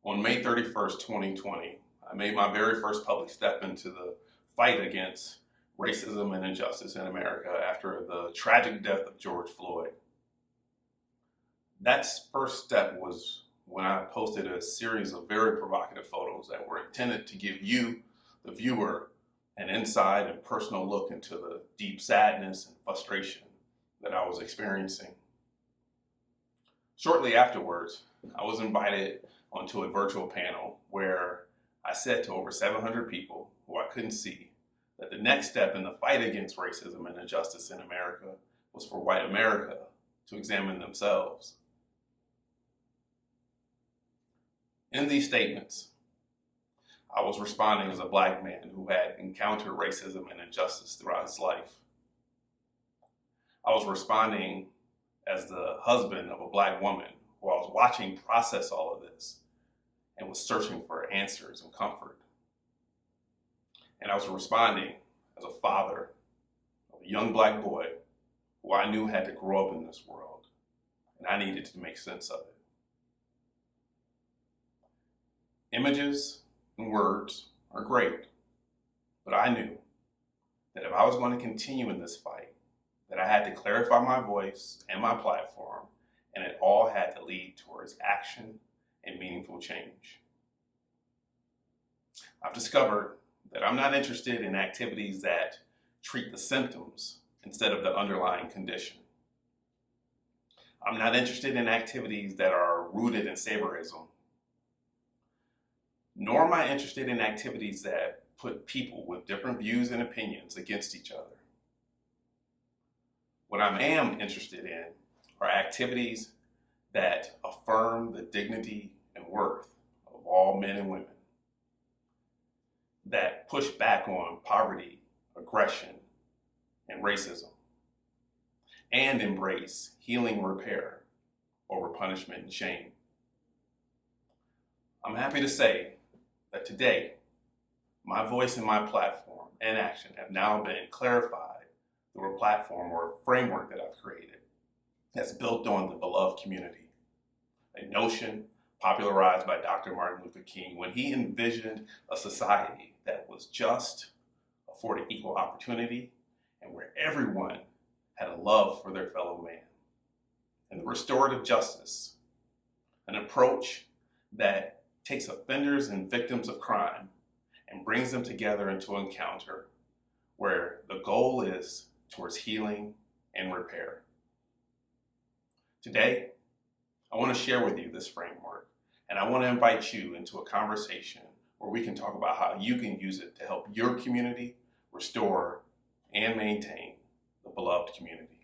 On May 31st, 2020, I made my very first public step into the fight against racism and injustice in America after the tragic death of George Floyd. That first step was when I posted a series of very provocative photos that were intended to give you, the viewer, an inside and personal look into the deep sadness and frustration that I was experiencing. Shortly afterwards, I was invited onto a virtual panel where I said to over 700 people who I couldn't see that the next step in the fight against racism and injustice in America was for white America to examine themselves. In these statements, I was responding as a Black man who had encountered racism and injustice throughout his life. I was responding as the husband of a Black woman who I was watching process all of this and was searching for answers and comfort. And I was responding as a father of a young Black boy who I knew had to grow up in this world, and I needed to make sense of it. Images and words are great, but I knew that if I was going to continue in this fight, that I had to clarify my voice and my platform, and it all had to lead towards action and meaningful change. I've discovered that I'm not interested in activities that treat the symptoms instead of the underlying condition. I'm not interested in activities that are rooted in saviorism, nor am I interested in activities that put people with different views and opinions against each other. What I am interested in are activities that affirm the dignity and worth of all men and women, that push back on poverty, aggression, and racism, and embrace healing repair over punishment and shame. I'm happy to say that today, my voice and my platform and action have now been clarified through a platform or a framework that I've created that's built on the beloved community, a notion popularized by Dr. Martin Luther King when he envisioned a society that was just, afforded equal opportunity, and where everyone had a love for their fellow man. And the restorative justice, an approach that takes offenders and victims of crime and brings them together into an encounter where the goal is towards healing and repair. Today, I want to share with you this framework, and I want to invite you into a conversation where we can talk about how you can use it to help your community restore and maintain the beloved community.